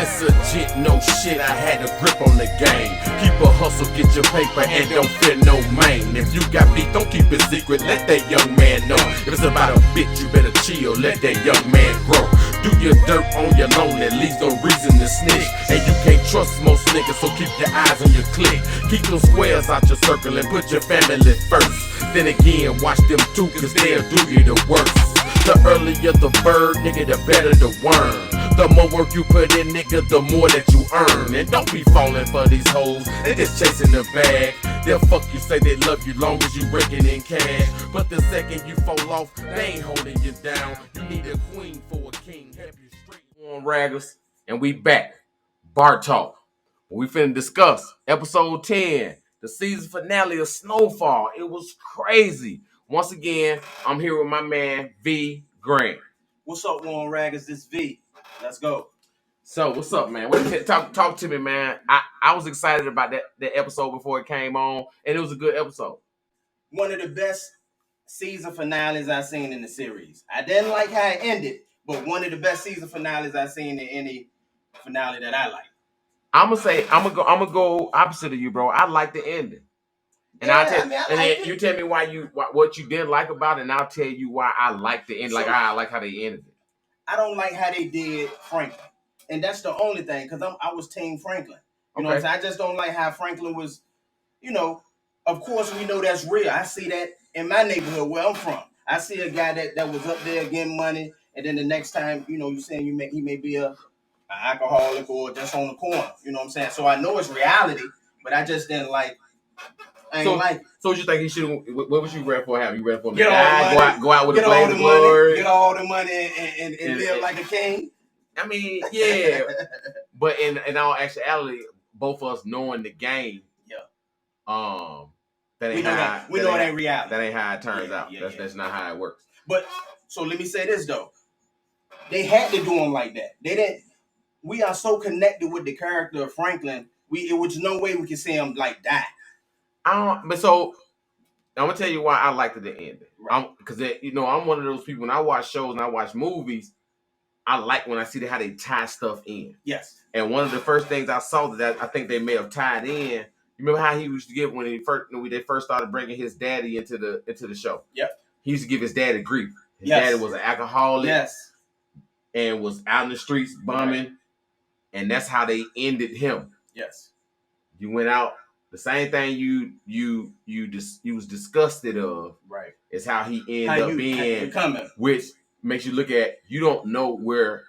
Since legit, no shit, I had a grip on the game. Keep a hustle, get your paper, and don't fear no man. If you got beef, don't keep it secret, let that young man know. If it's about a bitch, you better chill, let that young man grow. Do your dirt on your own, that leaves no reason to snitch. And you can't trust most niggas, so keep your eyes on your clique. Keep them squares out your circle and put your family first. Then again, watch them too, cause they'll do you the worst. The earlier the bird, nigga, the better the worm. The more work you put in, nigga, the more that you earn. And don't be falling for these hoes, they just chasing the bag. They'll fuck you, say they love you long as you raking in cash. But the second you fall off, they ain't holding you down. You need a queen for a king, have you straight on raggers. And we back, Bar Talk. We finna discuss episode 10, the season finale of Snowfall. It was crazy. Once again, I'm here with my man, V Grant. What's up, Warren Raggers? This V. Let's go. So, what's up, man? Talk to me, man. I was excited about that episode before it came on, and it was a good episode. One of the best season finales I've seen in the series. I didn't like how it ended, but one of the best season finales I've seen in any finale that I like. I'm gonna go opposite of you, bro. I like the ending. And Yeah, you tell me what you didn't like about it, and I'll tell you why I like the end. Like I like how they ended it. I don't like how they did Franklin, and that's the only thing because I was Team Franklin. You know what I'm saying? I just don't like how Franklin was. You know, of course we know that's real. I see that in my neighborhood where I'm from. I see a guy that was up there getting money, and then the next time, you know, you saying he may be an alcoholic or just on the corner. You know what I'm saying? So I know it's reality, but I just didn't like. So what you think he should? What was you ready for? You ready for him to Get all the money, go out with a get all blaze the of money, glory, get all the money, and live like a king? I mean, yeah, but in all actuality, both of us knowing the game, that ain't how we know it ain't reality. That ain't how it turns out. That's not how it works. But so let me say this though, they had to do him like that. They didn't. We are so connected with the character of Franklin. It was no way we could see him like die. But so I'm gonna tell you why I liked the ending. Right. Because I'm one of those people. When I watch shows and I watch movies, I like when I see how they tie stuff in. Yes. And one of the first things I saw that I think they may have tied in. You remember how he used to give when they first started bringing his daddy into the show. Yep. He used to give his daddy grief. His daddy was an alcoholic. Yes. And was out in the streets bumming, right. And that's how they ended him. Yes. You went out. The same thing you was disgusted of, right? Is how he ended up being, which makes you look at you don't know where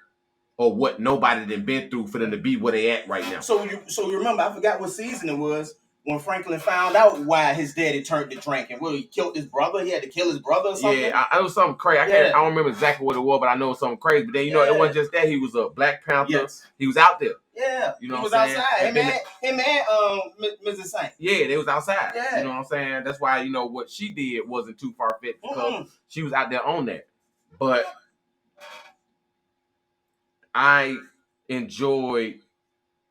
or what nobody done been through for them to be where they at right now. So you remember? I forgot what season it was when Franklin found out why his daddy turned to drinking. Well, he killed his brother. He had to kill his brother or something. Yeah, I was something crazy. I don't remember exactly what it was, but I know it was something crazy. But then it wasn't just that. He was a Black Panther. Yes. He was out there. Yeah, you know he was what I'm saying? outside. Him and Mrs. Saint. Yeah, they was outside. Yeah. You know what I'm saying? That's why what she did wasn't too far fetched because she was out there on that. But I enjoyed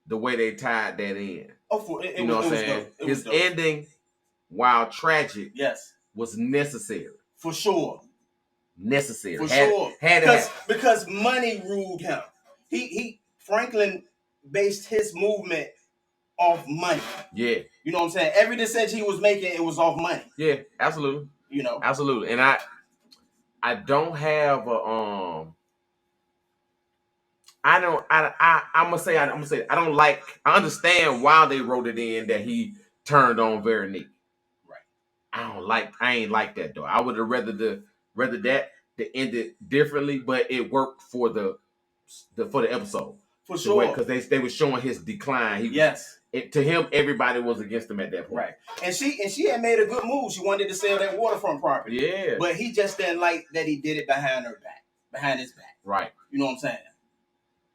the way they tied that in. You know what I'm saying? His ending, while tragic, was necessary. For sure. Necessary. For sure. Had because money ruled him. Franklin based his movement off money. Yeah. You know what I'm saying? Every decision he was making, it was off money. Yeah, absolutely. Absolutely. And I don't have a I'm gonna say I don't like. I understand why they wrote it in that he turned on Veronique. Right. I ain't like that though. I would have rather that to end it differently, but it worked for the episode. For sure. Because they were showing his decline. To him, everybody was against him at that point. Right. And she had made a good move. She wanted to sell that waterfront property. Yeah. But he just didn't like that he did it behind his back. Right. You know what I'm saying?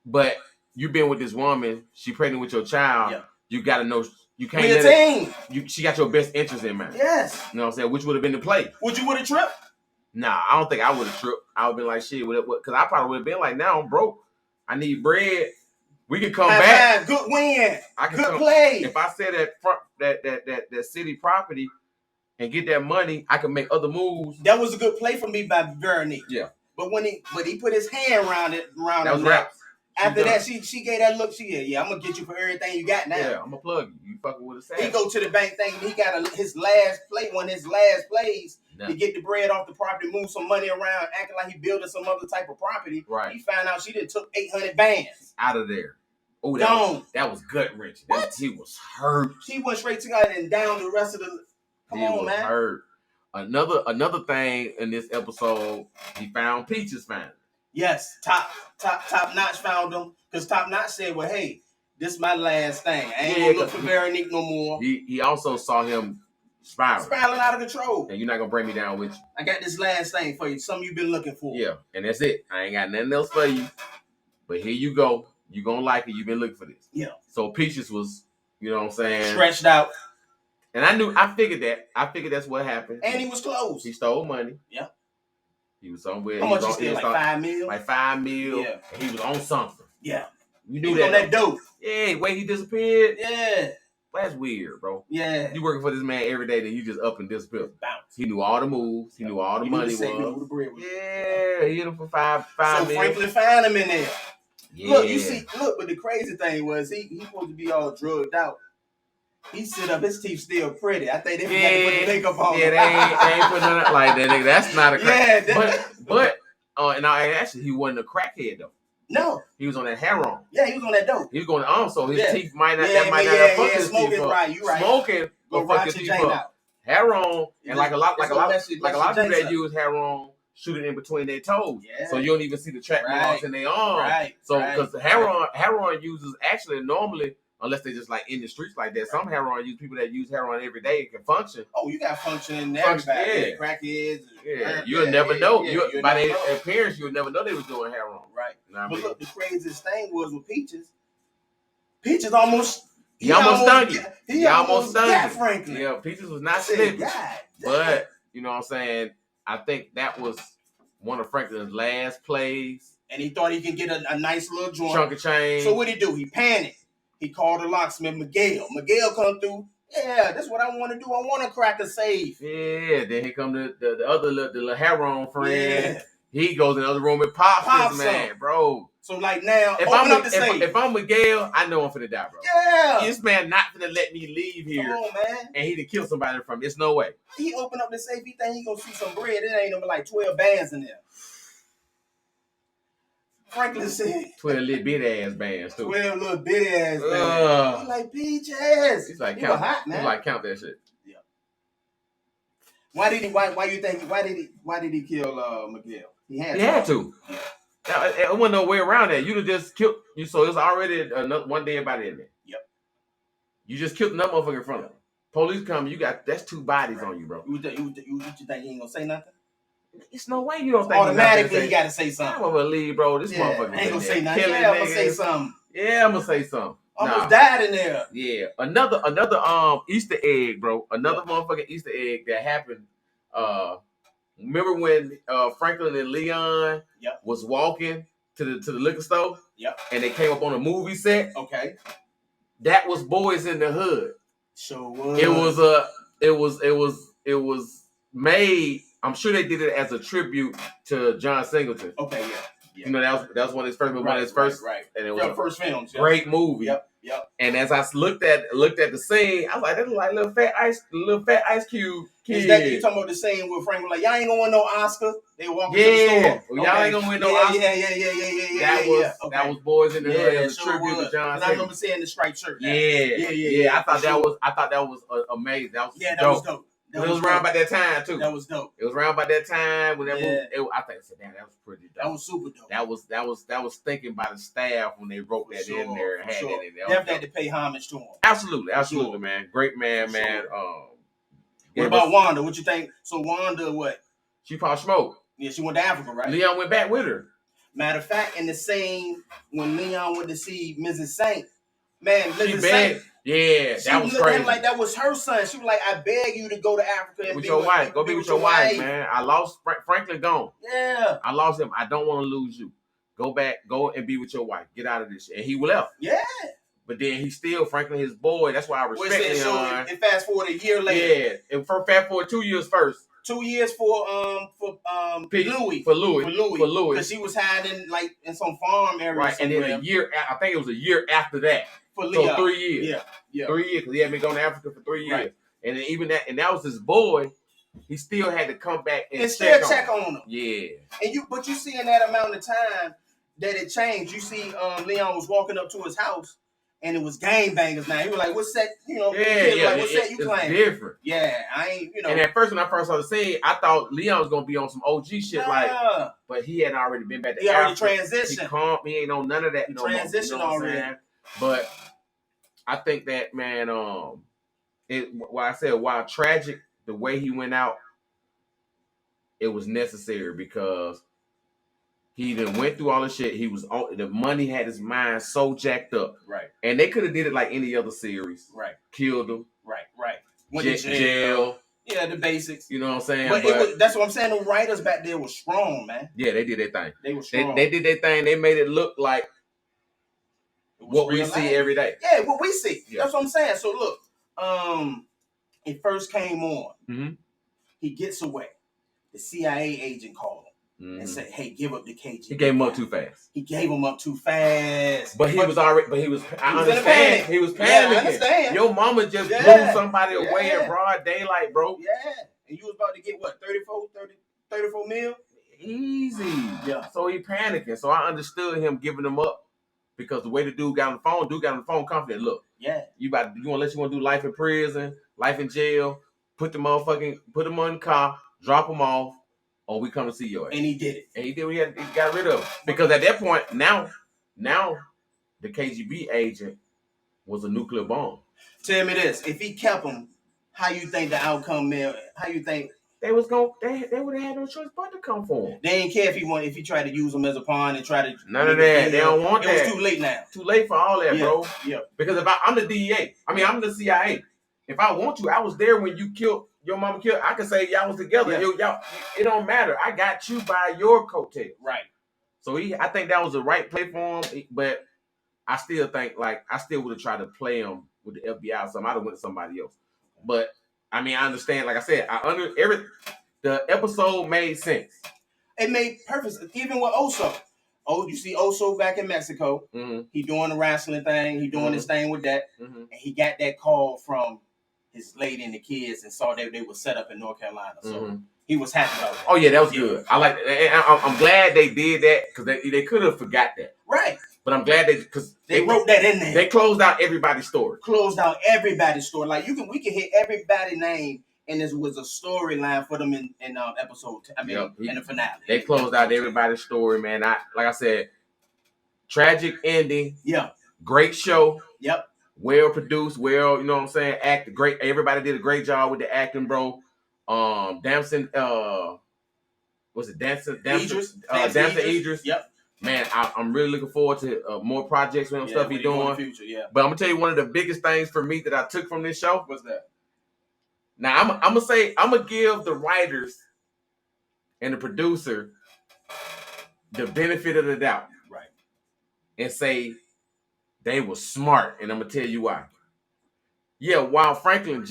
But you've been with this woman, she pregnant with your child. Yeah. You got to know you can't. We're a team. She got your best interest in mind. Yes. You know what I'm saying? Which would have been the play. Would you have tripped? Nah, I don't think I would have tripped. I would have been like, shit, because I probably would have been like, now I'm broke. I need bread. We can come back. Good win. Good play. If I sell that city property and get that money, I can make other moves. That was a good play for me by Veronique. Yeah. But when he put his hand around that was raps. After that, she gave that look. Yeah, I'm gonna get you for everything you got now. Yeah, I'm gonna plug you. You fucking with a savage. He go to the bank thing. He got his last play, one of his last plays to get the bread off the property, move some money around, acting like he building some other type of property. Right. He found out she done took 800 bands out of there. Oh, that was gut wrenching. He was hurt. He went straight to God and down the rest of the. Come on, man. Hurt. Another thing in this episode, he found Peaches found. Yes, top notch found him because Top Notch said, "Well, hey, this is my last thing. I ain't gonna look for Veronique no more." He also saw him spiraling out of control. And you're not gonna bring me down with you. I got this last thing for you. Something you've been looking for. Yeah, and that's it. I ain't got nothing else for you. But here you go. You gonna like it. You've been looking for this. Yeah. So Peaches was, you know what I'm saying, stretched out. And I figured that. I figured that's what happened. And he was close. He stole money. Yeah. He was somewhere. How much he stole? Like $5 million? Like $5 million. Yeah. And he was on something. Yeah. You knew he was on that dope. Yeah, way he disappeared. Yeah. That's weird, bro. Yeah. You working for this man every day, then you just up and disappear. Bounce. He knew all the moves. He knew all the money was. Yeah, he hit him for $5 million. So Franklin found him in there. Yeah. Look, but the crazy thing was he supposed to be all drugged out. He sit up, his teeth still pretty. I think they forgot to put the makeup on. Yeah, they ain't putting nothing like that. That's not a crack. But actually, he wasn't a crackhead though. No, he was on that heroin. Yeah, he was on that dope. He was going on, so his teeth might not. That might not have fucked his smoking teeth up. Right, you right. Smoking will fuck his teeth up. Heroin and like a lot of people that use heroin shoot it in between their toes, so you don't even see the track marks in their arm. Right. So because heroin users actually normally. Unless they just like in the streets like that. Some heroin use people that use heroin every day can function. Oh, you got function everybody. Yeah. Crackheads. Yeah. You'll never know. By their appearance, you'll never know they was doing heroin. Right. You know but look, the craziest thing was with Peaches. Peaches almost... He almost stung you. He almost stung you. Franklin. Yeah, Peaches was not slipping. But, you know what I'm saying, I think that was one of Franklin's last plays. And he thought he could get a nice little joint. Chunk of change. So what did he do? He panicked. He called the locksmith, Miguel. Miguel come through. Yeah, that's what I want to do. I want to crack a safe. Yeah, then here come the other little heroin friend. Yeah. He goes in the other room and pops this man, bro. So like now, open up the safe. If I'm Miguel, I know I'm finna die, bro. Yeah. This man not finna let me leave here. Come on, man. And he to kill somebody from it. It's no way. He opened up the safe. He think he gonna see some bread. It ain't even like 12 bands in there. Franklin said 12 little bitty ass bands too. 12 little bitty ass bands. He's like Peaches. He's like count hot, man. He's like count that shit. Yeah. Why did he kill Miguel? He had to. Yeah. Now, it wasn't no way around that. You'd have just killed you, so there's already one dead body in there. Yep. You just killed another motherfucker in front of him. Police come, that's 2 bodies on you, bro. You think he ain't gonna say nothing? It's no way you don't think automatically he gotta say something. I'm gonna believe, bro. This motherfucker ain't gonna say nothing. Yeah, I'm gonna say something. Yeah, I'm gonna say something. Almost died in there. Yeah. Another Easter egg, bro. Another motherfucking Easter egg that happened. Remember when Franklin and Leon was walking to the liquor store? Yep. And they came up on a movie set? Okay. That was Boys in the Hood. Sure was. It was made. I'm sure they did it as a tribute to John Singleton. Okay, yeah. You know, that was one of his first movies. One of his first, and it was first films. Great movie. Yep. And as I looked at the scene, I was like, that look like little fat Ice Cube kid. Is that you talking about the scene where Frank was like, y'all ain't gonna win no Oscar? They walking to the store. Well, y'all ain't gonna win no Oscar. Yeah. That was Boys in the Hood as a tribute to John. And I remember seeing the striped shirt. Yeah. I thought that was amazing. That was dope. It was around by that time too. That was dope. It was around by that time when that movie. I think damn, that was pretty dope. That was super dope. That was thinking by the staff when they wrote that in there and had that in there. Definitely had to pay homage to him. Absolutely, man. Great man. What about Wanda? What you think? So Wanda, what? She probably smoked. Yeah, she went to Africa, right? Leon went back with her. Matter of fact, in the scene when Leon went to see Mrs. Saint, man, Mrs. Saint. Yeah, that was crazy. Like that was her son. She was like, "I beg you to go to Africa and with your wife. Go be with your wife, man. I lost Franklin. Gone. Yeah, I lost him. I don't want to lose you. Go back. Go and be with your wife. Get out of this shit." And he left. Yeah. But then he still Franklin his boy. That's why I respect him. And fast forward a year later. Yeah, and fast forward 2 years first. 2 years for Louis. For Louis. Because she was hiding like in some farm area. Right, somewhere. and then I think it was a year after that. For Leon. So 3 years. Yeah. 3 years, because he had been going to Africa for 3 years. Right. And then even that, and that was his boy, he still had to come back and check on him. Yeah. But you see in that amount of time that it changed. You see Leon was walking up to his house and it was gangbangers now. He was like, what's that? Like, what's that you playing? It's different. Yeah, I ain't, And at first, when I first saw the scene, I thought Leon was gonna be on some OG shit, but he had already been back to Africa. He already transitioned. He ain't on none of that. He transitioned already. But I think that, man, while tragic, the way he went out, it was necessary because he done went through all the shit. He was on the money, had his mind so jacked up. Right. And they could have did it like any other series. Right. Killed him. Right. Went to jail. Yeah, the basics. You know what I'm saying? But that's what I'm saying. The writers back there were strong, man. Yeah, they did their thing. They were strong. They did their thing. They made it look like what we see every day. Yeah, what we see. Yeah. That's what I'm saying. So look, it first came on. Mm-hmm. He gets away. The CIA agent called him and said, "Hey, give up the KGB." He gave him up too fast. He gave him up too fast. But he was already. But he was. I understand. He was panicking. Yeah, I understand. Your mama just blew somebody away in broad daylight, bro. Yeah, and you was about to get what 34 mil? Easy. Yeah. So he panicking. So I understood him giving him up because the way the dude got on the phone, confident. Look, you want to do life in prison, life in jail. Put them on the car, drop them off, or we come to see your ass. And he did it. And he did. He got rid of him because at that point, now the KGB agent was a nuclear bomb. Tell me this: if he kept him, how you think the outcome, man? How you think they would have had no choice but to come for him? They didn't care if he tried to use him as a pawn and try to none of that. They don't want that. It was too late now. Too late for all that, bro. Yeah. Because I'm the DEA. I'm the CIA. If I want to, I was there when you killed your mama. I can say y'all was together. Yeah. Y'all, it don't matter. I got you by your coattail. Right. So I think that was the right play for him. But I still think I still would have tried to play him with the FBI or something. I'd have went to somebody else. But I understand. Like I said, the episode made sense. It made perfect. Even with Oso. Oh, you see Oso back in Mexico. Mm-hmm. He doing the wrestling thing. He doing his thing with that. Mm-hmm. And he got that call from his lady and the kids and saw that they were set up in North Carolina. So he was happy about that. Oh, yeah, that was good. I like that. I'm glad they did that because they could have forgot that. Right. But I'm glad because they wrote that in there. They closed out everybody's story. Like we can hit everybody's name. And this was a storyline for them in episode. In the finale. They closed out everybody's story, man. Like I said, tragic ending. Yeah. Great show. Yep. Well produced. Well, you know what I'm saying. Act great. Everybody did a great job with the acting, bro. Damson. Was it Damson? Damson Idris. Yep. Man, I'm really looking forward to more projects with him, stuff he's doing. In the future, yeah. But I'm gonna tell you one of the biggest things for me that I took from this show. What's that? Now I'm gonna give the writers and the producer the benefit of the doubt, right? And say they were smart, and I'm gonna tell you why. Yeah, while Franklin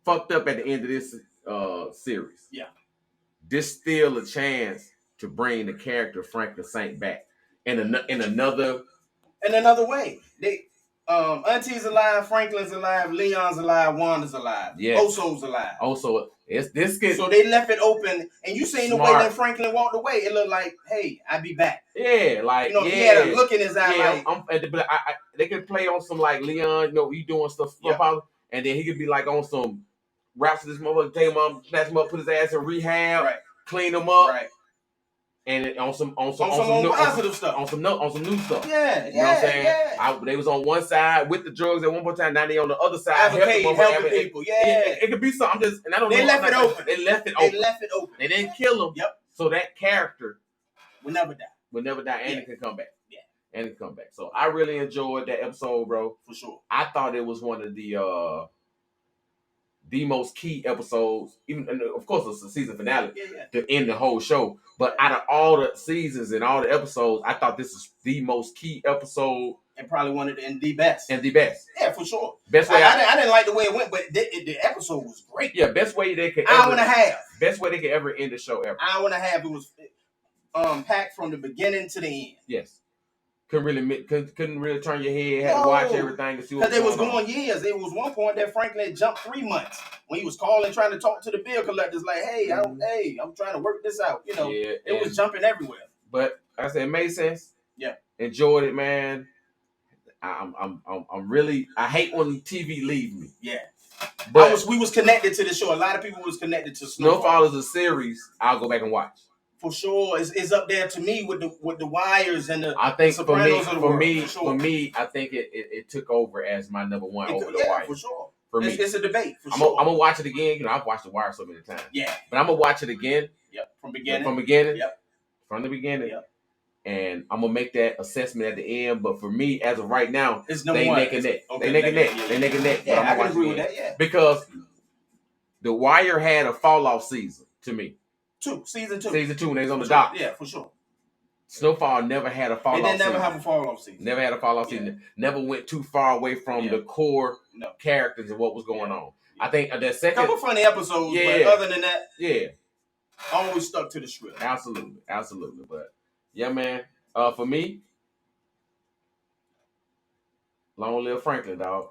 fucked up at the end of this series, this still a chance to bring the character Franklin Saint back in another way. Auntie's alive, Franklin's alive, Leon's alive, Wanda's alive, Oso's alive. Also, it's this kid. So they left it open, and you seen the way that Franklin walked away. It looked like, hey, I'll be back. Yeah, like he had a look in his eye. Yeah, they could play on some like Leon, he doing stuff, and then he could be like on some raps to this motherfucker, take him up, snatch him up, put his ass in rehab, clean him up, and on some positive stuff, on some new stuff. Yeah, you know what I'm saying? They was on one side with the drugs at one point in time. Now they on the other side helping people. It could be something. They left it open. They left it open. They didn't kill him. Yep. So that character will never die. And it can come back. Yeah. And it can come back. So I really enjoyed that episode, bro. For sure. I thought it was one of the the most key episodes, even and of course it's the season finale Yeah. to end the whole show. But out of all the seasons and all the episodes, I thought this is the most key episode And probably one of the best. and the best. Yeah, for sure. Best way I didn't like the way it went, but the episode was great. Yeah, best way they could hour and a half. Best way they could ever end the show ever. Hour and a half. It was packed from the beginning to the end. Yes. Couldn't really turn your head. Had to watch everything to see what was going on. Because they was going years. There was one point that Franklin jumped 3 months when he was calling, trying to talk to the bill collectors, like, "Hey, I'm trying to work this out." You know, it was jumping everywhere. But like I said, it made sense. Yeah, enjoyed it, man. I'm really. I hate when TV leaves me. Yeah, but we was connected to the show. A lot of people was connected to Snowfall is a series. I'll go back and watch. For sure, it's up there to me with the Wires and the. I think Sopranos for me, I think it took over as my number one over the Wire. For sure. For me, it's a debate. For I'm sure. gonna watch it again. You know, I've watched the Wire so many times. Yeah, but I'm gonna watch it again. Yep, from beginning. Yep, from the beginning. Yep. And I'm gonna make that assessment at the end. But for me, as of right now, it's they neck and neck. They neck and neck. They neck and neck. Yeah, I can agree with that. Yeah, because the Wire had a fall off season to me. Season two, when they was on the dock. Yeah, for sure. Snowfall never had a fall off season. They never have a fall off season. Never had a fall off season. Never went too far away from the core characters and what was going on. I think the second couple funny episodes, but other than that, always stuck to the script. Absolutely. But yeah, man. For me, long live Franklin, dog.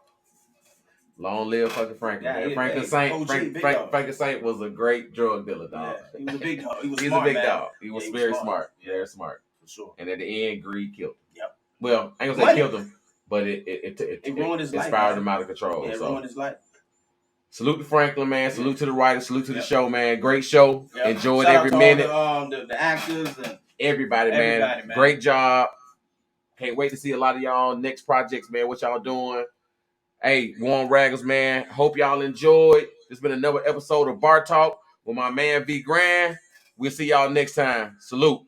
Long live fucking Franklin. Yeah, Franklin Saint was a great drug dealer, dog. Yeah, he was a big dog. He was He's smart, a big man. dog. He was very smart. Yeah. Very smart. For sure. And at the end, greed killed him. Yep. Well, I ain't gonna say killed him, but it ruined his life. It spiraled him out of control. Yeah, it ruined his life. Salute to Franklin, man. Salute to the writers. Salute to the show, man. Great show. Yep. Enjoyed Shout every minute. The actors and everybody, man. Great job. Can't wait to see a lot of y'all next projects, man. What y'all doing? Hey, Warm Raggers, man. Hope y'all enjoyed. This has been another episode of Bar Talk with my man V Grand. We'll see y'all next time. Salute.